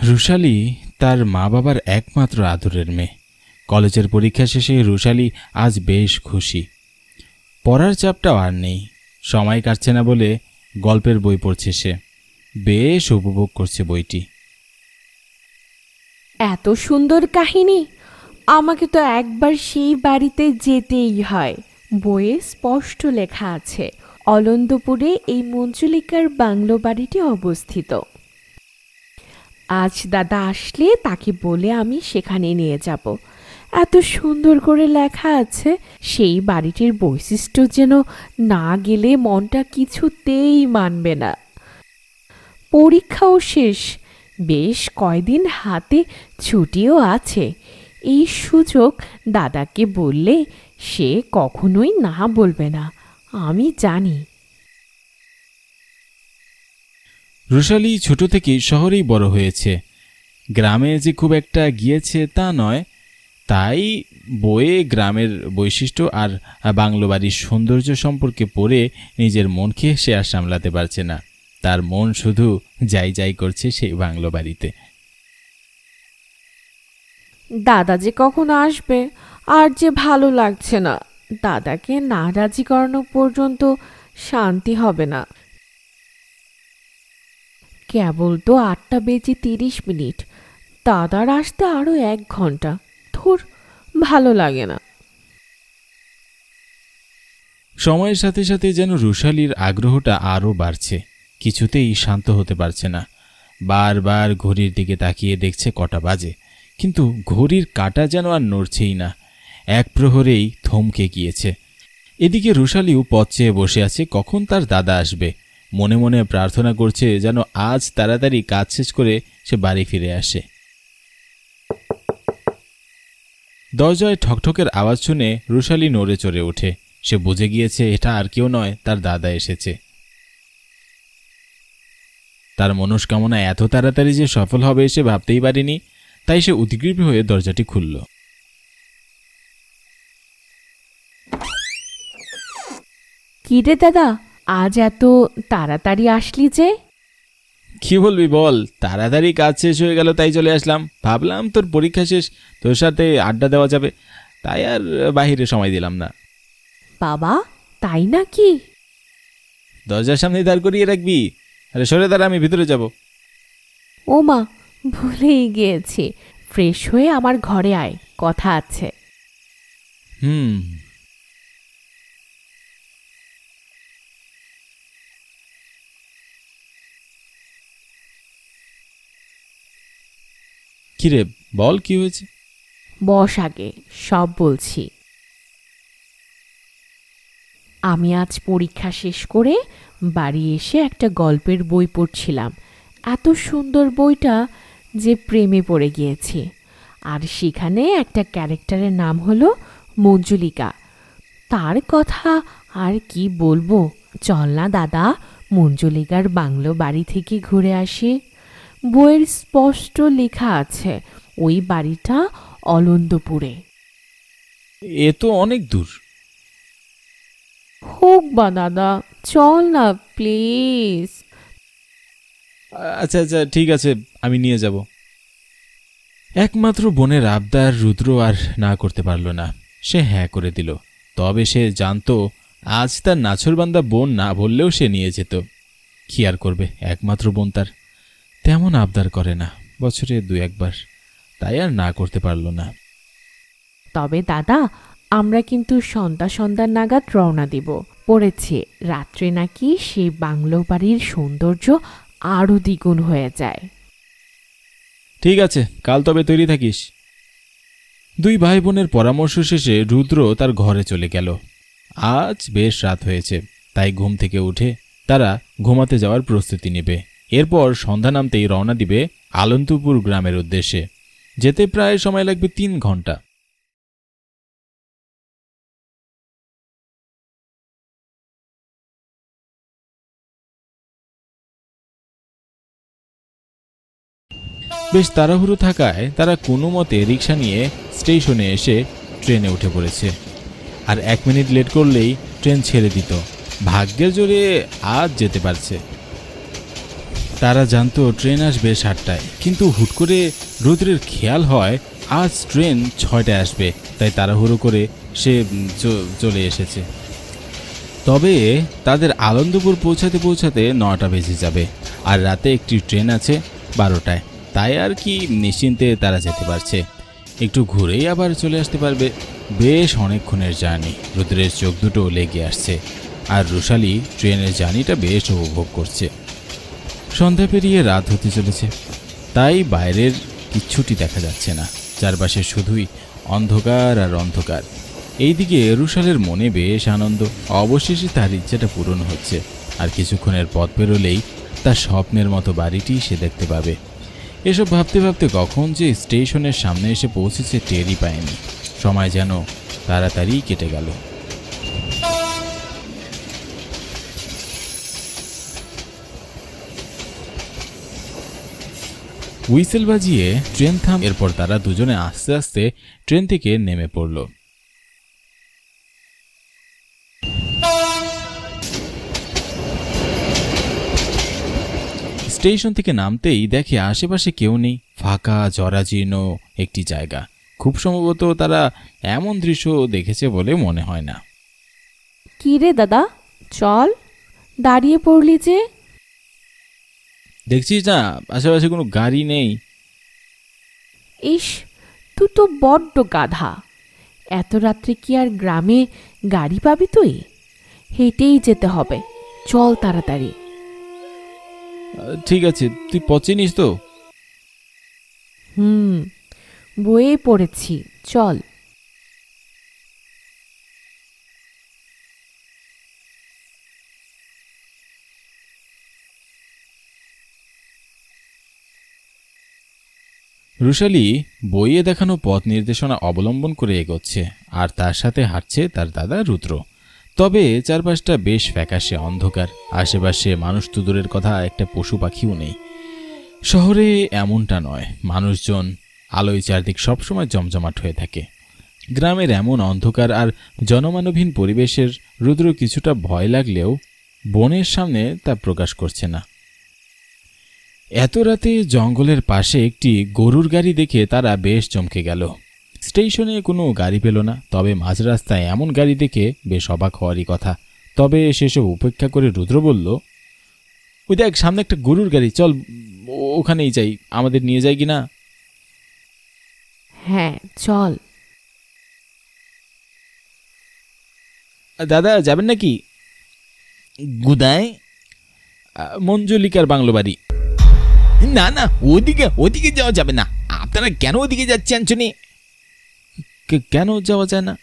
রুশালী তার মা বাবার একমাত্র আদরের মেয়ে। কলেজের পরীক্ষা শেষে রুশালী আজ বেশ খুশি। পড়ার চাপটাও আর নেই। সময় কাটছে না বলে গল্পের বই পড়ছে সে। বেশ উপভোগ করছে বইটি। এত সুন্দর কাহিনী, আমাকে তো একবার সেই বাড়িতে যেতেই হয়। বইয়ে স্পষ্ট লেখা আছে অলন্দপুরে এই মঞ্জুলিকার বাংলো বাড়িটি অবস্থিত। আজ দাদা আসলে তাকে বলে আমি সেখানে নিয়ে যাব। এত সুন্দর করে লেখা আছে, সেই বাড়িটির বৈশিষ্ট্য যেন না গেলে মনটা কিছুতেই মানবে না। পরীক্ষাও শেষ, বেশ কয়দিন হাতে ছুটিও আছে। এই সুযোগ দাদাকে বললে সে কখনোই না বলবে না, আমি জানি। রুশালী ছোট থেকেই শহরেই বড় হয়েছে। গ্রামে যে খুব একটা গিয়েছে তা নয়। তাই বইয়ে গ্রামের বৈশিষ্ট্য আর বাংলো বাড়ির সৌন্দর্য সম্পর্কে পড়ে নিজের মনকে সে আর সামলাতে পারছে না। তার মন শুধু যাই যাই করছে সেই বাংলো বাড়িতে। দাদা যে কখন আসবে আর যে ভালো লাগছে না। দাদাকে না রাজি করানো পর্যন্ত শান্তি হবে না। কেবল তো 8:30 দাদার আসতে আরো 1 ঘন্টা। ধুর, ভালো লাগে না। সময়ের সাথে সাথে যেন রুশালীর আগ্রহটা আরও বাড়ছে। কিছুতেই শান্ত হতে পারছে না। বারবার ঘড়ির দিকে তাকিয়ে দেখছে কটা বাজে, কিন্তু ঘড়ির কাঁটা যেন আর নড়ছেই না। 1 প্রহরেই থমকে গিয়েছে। এদিকে রুশালীও পথ চেয়ে বসে আছে কখন তার দাদা আসবে। মনে মনে প্রার্থনা করছে যেন আজ তাড়াতাড়ি কাজ শেষ করে সে বাড়ি ফিরে আসে। দরজায় ঠকঠকের আওয়াজ শুনে রুশালী নড়ে চড়ে ওঠে। সে বুঝে গিয়েছে এটা আর কেউ নয়, তার দাদা এসেছে। তার মনস্কামনা এত তাড়াতাড়ি যে সফল হবে সে ভাবতেই পারেনি। তাই সে উদ্গ্রীব হয়ে দরজাটি খুলল। কি রে দাদা, আজ এত তাড়াতাড়ি আসলি যে? কি বলবি বল, তাড়াতাড়ি কাজ শেষ হয়ে গেল তাই চলে আসলাম। ভাবলাম তোর পরীক্ষা শেষ, তোর সাথে আড্ডা দেওয়া যাবে, তাই আর বাহিরে সময় দিলাম না। বাবা, তাই নাকি? দরজার সামনে দাঁড় করিয়ে রাখবি। আরে সরে দাঁড়া, আমি ভিতরে যাব। ও মা, ভুলেই গিয়েছি। ফ্রেশ হয়ে আমার ঘরে আয়, কথা আছে। কিরে বল, কি হয়েছে? বস, আগে সব বলছি। আমি আজ পরীক্ষা শেষ করে বাড়ি এসে একটা গল্পের বই পড়ছিলাম। এত সুন্দর বইটা যে প্রেমে পড়ে গিয়েছি। আর সেখানে একটা ক্যারেক্টারের নাম হলো মঞ্জুলিকা। তার কথা আর কি বলবো। চল না দাদা, মঞ্জুলিকার বাংলো বাড়ি থেকে ঘুরে আসি। বইয়ের স্পষ্ট লেখা আছে ওই বাড়িটা অলন্দপুরে। এ তো অনেক দূর। হোক বা দাদা, চল না প্লিজ। আচ্ছা আচ্ছা ঠিক আছে, আমি নিয়ে যাব। একমাত্র বোনের আবদার রুদ্র আর না করতে পারল না। সে হ্যাঁ করে দিল। তবে সে জানতো আজ তার নাছোড়বান্দা বোন না বললেও সে নিয়ে যেত। কি আর করবে, একমাত্র বোন তার। তেমন আবদার করে না, বছরে 2-1 বার, তাই আর না করতে পারল না। তবে দাদা, আমরা কিন্তু সন্ধ্যা নাগাদ রওনা দিব। পড়েছি রাত্রে নাকি সেই বাংলো বাড়ির সৌন্দর্য আরো দ্বিগুণ হয়ে যায়। ঠিক আছে, কাল তবে তৈরি থাকিস। 2 ভাই বোনের পরামর্শ শেষে রুদ্র তার ঘরে চলে গেল। আজ বেশ রাত হয়েছে, তাই ঘুম থেকে উঠে তারা ঘুমাতে যাওয়ার প্রস্তুতি নেবে। এরপর সন্ধ্যা নামতেই রওনা দিবে আলন্তপুর গ্রামের উদ্দেশ্যে। যেতে প্রায় সময় লাগবে 3 ঘন্টা। বেশ তাড়াহুড়ো থাকায় তারা কোনো মতে রিক্সা নিয়ে স্টেশনে এসে ট্রেনে উঠে পড়েছে। আর 1 মিনিট লেট করলেই ট্রেন ছেড়ে দিত। ভাগ্যের জোরে আজ যেতে পারছে। তারা জানতো ট্রেন আসবে 7টায়, কিন্তু হুট করে রুদ্রের খেয়াল হয় আজ ট্রেন 6টায় আসবে, তাই তাড়াহুড়ো করে সে চলে এসেছে। তবে তাদের আনন্দপুর পৌঁছাতে পৌঁছাতে 9টা বেজে যাবে, আর রাতে একটি ট্রেন আছে 12টায়, তাই আর কি নিশ্চিন্তে তারা যেতে পারছে। একটু ঘুরেই আবার চলে আসতে পারবে। বেশ অনেকক্ষণের জার্নি, রুদ্রের চোখ দুটো লেগে আসছে, আর রুশালী ট্রেনের জার্নিটা বেশ উপভোগ করছে। সন্ধ্যা পেরিয়ে রাত হতে চলেছে, তাই বাইরের কিচ্ছুটি দেখা যাচ্ছে না, চারপাশে শুধুই অন্ধকার আর অন্ধকার। এইদিকে রুশালের মনে বেশ আনন্দ, অবশেষে তার ইচ্ছাটা পূরণ হচ্ছে, আর কিছুক্ষণের পথ পেরোলেই তার স্বপ্নের মতো বাড়িটি সে দেখতে পাবে। এসব ভাবতে ভাবতে কখন যে স্টেশনের সামনে এসে পৌঁছেছে টেরই পায়নি। সময় যেন তাড়াতাড়ি কেটে গেল। হুইসেল বাজিয়ে ট্রেন থাম, এরপর তারা দুজনে আস্তে আস্তে ট্রেন থেকে নেমে পড়ল। স্টেশন থেকে নামতেই দেখে আশেপাশে কেউ নেই, ফাঁকা জরাজীর্ণ একটি জায়গা। খুব সম্ভবত তারা এমন দৃশ্য দেখেছে বলে মনে হয় না। কি রে দাদা, চল, দাঁড়িয়ে পড়লি যে? দেখছিস না আশেপাশে কোনো গাড়ি নেই? ইস, তুই তো বড্ড গাধা। এত রাত্রে কি আর গ্রামে গাড়ি পাবি তুই? হেঁটেই যেতে হবে, চল তাড়াতাড়ি। ঠিক আছে, তুই পচিনিস তো? বইয়ে পড়েছি, চল। রুশালী বইয়ে দেখানো পথ নির্দেশনা অবলম্বন করে এগোচ্ছে, আর তার সাথে হাঁটছে তার দাদা রুদ্র। তবে চারপাশটা বেশ ফ্যাকাশে অন্ধকার, আশেপাশে মানুষ তো দূরের কথা, একটা পশু পাখিও নেই। শহরে এমনটা নয়, মানুষজন, আলোয় চারদিক সবসময় জমজমাট হয়ে থাকে। গ্রামের এমন অন্ধকার আর জনমানবহীন পরিবেশের রুদ্র কিছুটা ভয় লাগলেও বনের সামনে তা প্রকাশ করছে না। এত রাতে জঙ্গলের পাশে একটি গরুর গাড়ি দেখে তারা বেশ চমকে গেল। স্টেশনে কোনো গাড়ি পেল না, তবে মাঝ রাস্তায় এমন গাড়ি দেখে বেশ অবাক হওয়ারই কথা। তবে সেসব উপেক্ষা করে রুদ্র বলল, ওই দেখ সামনে একটা গরুর গাড়ি, চল ওখানেই যাই, আমাদের নিয়ে যায় কিনা। হ্যাঁ চল। দাদা যাবেন নাকি? গুদায়? মঞ্জুলিকার বাংলো বাড়ি। না না, ওদিকে ওদিকে যাওয়া যাবে না। আপনারা কেন ওদিকে যাচ্ছেন শুনি? কেন যাওয়া যায় না?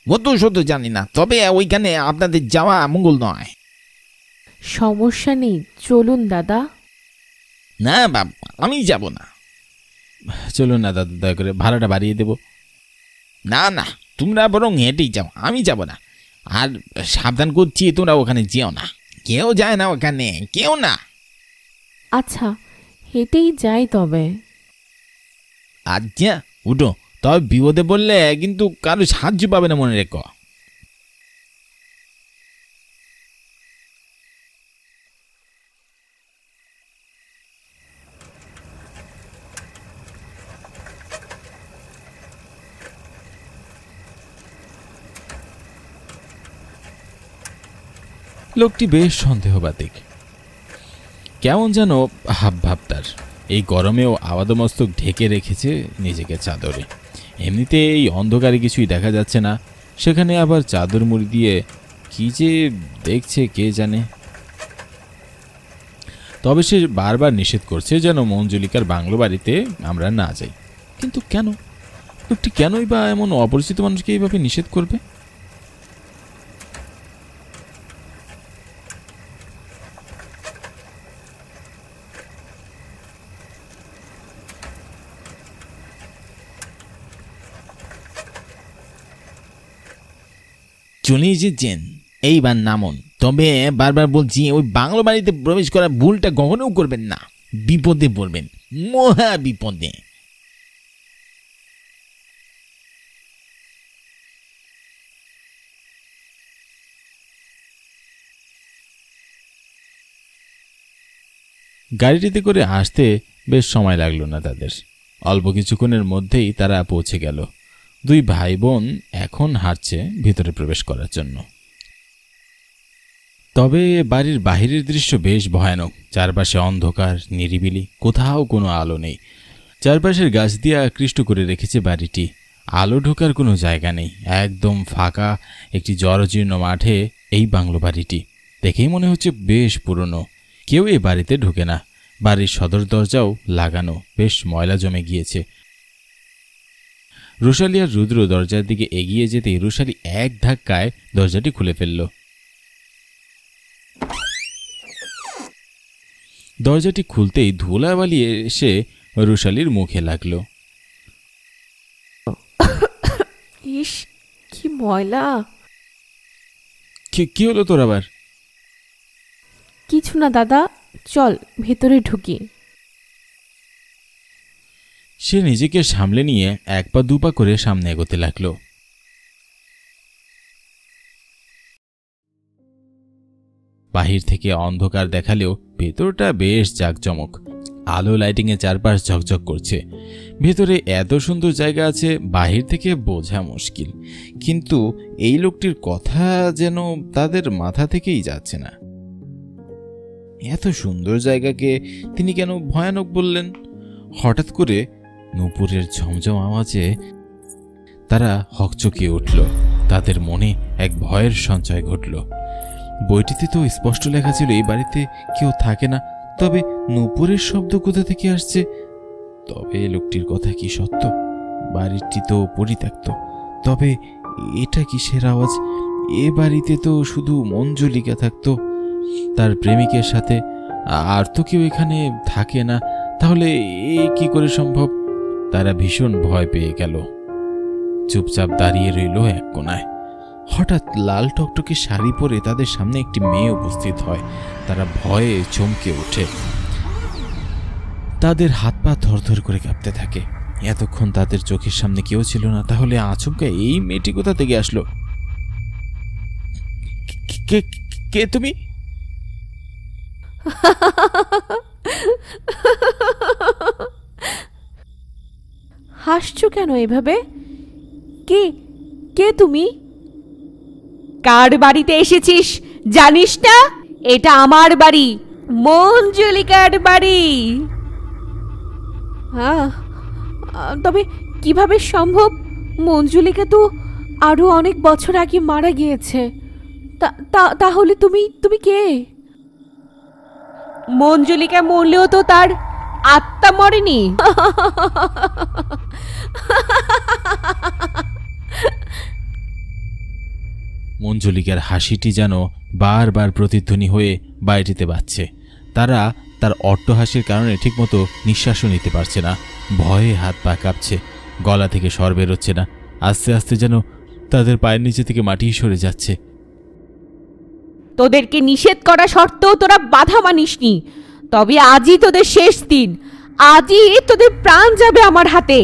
অত শত জানি না, তবে ওইখানে আপনাদের যাওয়া মঙ্গল নয়। সমস্যা নেই, চলুন দাদা। না বাবা, আমি যাব না। চলুন না দাদা, দয়া করে ভাড়াটা বাড়িয়ে দেব। না না, তোমরা বরং হেঁটেই যাও, আমি যাব না। আর সাবধান করছি, তোমরা ওখানে যেও না। কেউ যায় না ওখানে, কেউ না। আচ্ছা, হেঁটেই যাই তবে। আচ্ছা উঠো, তবে বিপদে বললে কিন্তু কারো সাহায্য পাবে না, মনে রেখো। লোকটি বেশ সন্দেহবাদিক, কেমন যেন হাব ভাব তার। এই গরমেও আপাদমস্তক ঢেকে রেখেছে নিজেকে চাদরে। এমনিতে এই অন্ধকারে কিছুই দেখা যাচ্ছে না, সেখানে আবার চাদর মুড়ি দিয়ে কি যে দেখছে কে জানে। তবে সে বারবার নিষেধ করছে যেন মঞ্জুলিকার বাংলো বাড়িতে আমরা না যাই। কিন্তু কেন? লোকটি কেনই বা এমন অপরিচিত মানুষকে এইভাবে নিষেধ করবে? চলে এসেছেন, এইবার নামুন। তবে বারবার বলছি, ওই বাংলো বাড়িতে প্রবেশ করার ভুলটা কখনো করবেন না, বিপদে পড়বেন, মহা বিপদে। গাড়িটিতে করে আসতে বেশ সময় লাগলো না তাদের। অল্প কিছুক্ষণের মধ্যেই তারা পৌঁছে গেল। দুই ভাই বোন এখন হাঁটছে ভিতরে প্রবেশ করার জন্য। তবে বাড়ির বাহিরের দৃশ্য বেশ ভয়ানক। চারপাশে অন্ধকার, নিরিবিলি, কোথাও কোনো আলো নেই। চারপাশের গাছ দিয়ে আকৃষ্ট করে রেখেছে বাড়িটি। আলো ঢোকার কোনো জায়গা নেই। একদম ফাঁকা একটি জরাজীর্ণ মাঠে এই বাংলো বাড়িটি। দেখেই মনে হচ্ছে বেশ পুরনো। কেউ এই বাড়িতে ঢোকে না। বাড়ির সদর দরজাও লাগানো, বেশ ময়লা জমে গিয়েছে। রুশালী আর রুদ্র দরজার দিকে এগিয়ে যেতেই রুশালী এক ধাক্কায় দরজাটি খুলে ফেলল। দরজাটি খুলতেই ধুলাবালি এসে রুশালীর মুখে লাগলো। ইস, কি ময়লা! কি হলো তোর আবার? কিছু না দাদা, চল ভেতরে ঢুকি। সে নিজেকে সামলে নিয়ে এক পা দুপা করে সামনে এগোতে লাগলো। বাহির থেকে অন্ধকার দেখালেও ভেতরটা বেশ জাঁকজমক। আলো লাইটিংয়ে চারপাশ ঝকঝক করছে। ভেতরে এত সুন্দর জায়গা আছে বাহির থেকে বোঝা মুশকিল, কিন্তু এই লোকটির কথা যেন তাদের মাথা থেকেই যাচ্ছে না। এত সুন্দর জায়গাকে তিনি কেন ভয়ানক বললেন? হঠাৎ করে নূপুরের ঝমঝম আওয়াজে তারা হকচকিয়ে উঠল। তাদের মনে এক ভয়ের সঞ্চয় ঘটল। বইটিতে তো স্পষ্ট লেখা ছিল এই বাড়িতে কেউ থাকে না, তবে নূপুরের শব্দ কোথা থেকে আসছে? তবে লোকটির কথা কি সত্য? বাড়িটি তো পরিত্যক্ত, তবে এটা কিসের আওয়াজ? এ বাড়িতে তো শুধু মঞ্জুলিকা থাকতো, তার প্রেমিকের সাথে। আর তো কেউ এখানে থাকে না, তাহলে এ কি করে সম্ভব? তারা ভীষণ ভয় পেয়ে গেল। চুপচাপ দাঁড়িয়ে রইল এক কোনায়। হঠাৎ লাল টকটকে শাড়ি পরে তাদের সামনে একটি মেয়ে উপস্থিত হয়। তারা ভয়ে চমকে ওঠে। তাদের হাত পা থরথর করে কাঁপতে থাকে। এতক্ষণ তাদের চোখের সামনে কেউ ছিল না, তাহলে আচমকা এই মেয়েটি কোথা থেকে আসলো? কে তুমি? হাসছো কেন এভাবে? কে কে তুমি? কার বাড়িতে এসেছিস জানিস না? এটা আমার বাড়ি, মঞ্জুলিকার বাড়ি। হ্যাঁ, তবে কিভাবে সম্ভব? মঞ্জুলিকা তো আরো অনেক বছর আগে মারা গিয়েছে। তাহলে তুমি কে? মঞ্জুলিকা মরলেও তো তার আত্মা মরেনি। মঞ্জুলিকার হাসিটি যেন বারবার প্রতিধ্বনি হয়ে বাড়িটিতে বাজছে। তারা তার অট্টহাসির কারণে ঠিকমতো নিঃশ্বাসও নিতে পারছে না। ভয়ে হাত পা কাঁপছে, গলা থেকে স্বর বেরোচ্ছে না। আস্তে আস্তে যেন তাদের পায়ের নিচে থেকে মাটি সরে যাচ্ছে। তোদেরকে নিষেধ করা সত্ত্বেও তোরা বাধা মানিসনি। তবে আজই তোদের শেষ দিন। আজই তোদের প্রাণ যাবে আমার হাতে।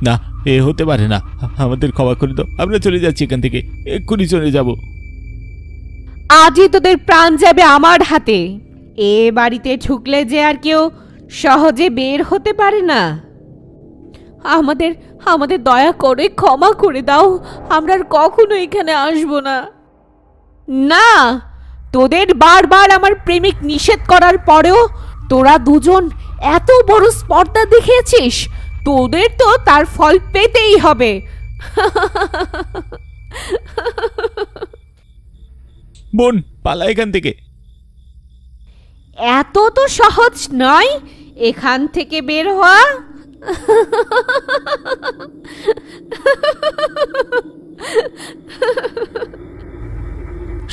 না, এ হতে পারে না। আমাদের ক্ষমা করে দাও, আমরা চলে যাচ্ছি এখান থেকে, এক্ষুনি চলে যাব। আজই তোদের প্রাণ যাবে আমার হাতে। এ বাড়িতে ঢুকলে যে আর কেউ সহজে বের হতে পারে না। আমাদের দয়া করে ক্ষমা করে দাও। আমরা আর কখনো এখানে আসবো না। না, তোদের বারবার আমার প্রেমিক নিষেধ করার পরেও তোরা দুজন এত বড় স্পর্ধা দেখিয়েছিস। তোদের তো তার ফল পেতেই হবে। বোন, পালা এখান থেকে। এত তো সহজ নয় এখান থেকে বের হওয়া।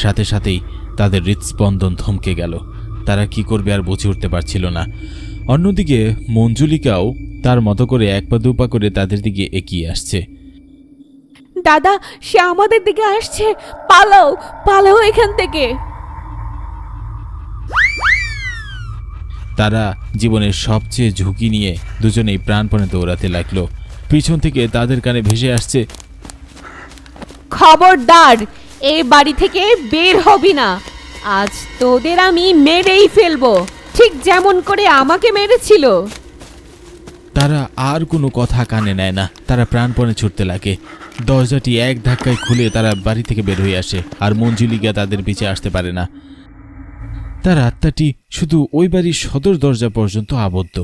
সাথে সাথেই তাদের হৃৎস্পন্দন থমকে গেল। তারা কি করবে আর বুঝে উঠতে পারছিল না। অন্যদিকে মঞ্জুলিকাও তার মতো করে এক পা দুপা করে তাদের দিকে এগিয়ে আসছে। দাদা, সে আমাদের দিকে আসছে। পালাও, পালাও এখান থেকে। তারা জীবনের সবচেয়ে ঝুঁকি নিয়ে দুজনেই প্রাণপণে দৌড়াতে লাগলো। পিছন থেকে তাদের কানে ভেসে আসছে, খবরদার, এই বাড়ি থেকে বের হবি না। আজ তোদের আমি মেরেই ফেলবো, ঠিক যেমন করে আমাকে মেরেছিল। তারা আর কোনো কথা কানে নেয় না, তারা প্রাণপণে ছুটতে লাগে। দরজাটি এক ধাক্কায় খুলে তারা বাড়ি থেকে বের হয়ে আসে, আর মঞ্জুলিকা তাদের পিছে আসতে পারে না। তার আত্মাটি শুধু ওই বাড়ির সদর দরজা পর্যন্ত আবদ্ধ।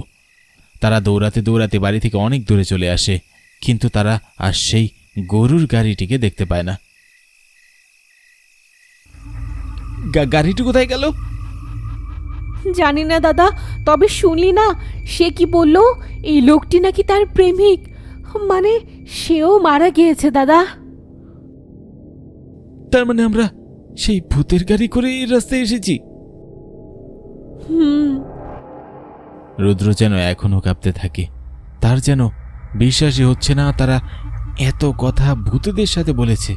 তারা দৌড়াতে দৌড়াতে বাড়ি থেকে অনেক দূরে চলে আসে, কিন্তু তারা আর সেই গরুর গাড়িটিকে দেখতে পায় না। গাড়িটি কোথায় গেল? জানি না দাদা, তবে শুনলি না সে কি বলল? এই লোকটি নাকি তার প্রেমিক, মানে সেও মারা গিয়েছে দাদা। তার মানে আমরা সেই ভূতের গাড়ি করে এই রাস্তায় এসেছি। রুদ্র যেন এখনো কাঁপতে থাকে। তার যেন বিশ্বাসই হচ্ছে না তারা এত কথা ভূতদের সাথে বলেছে।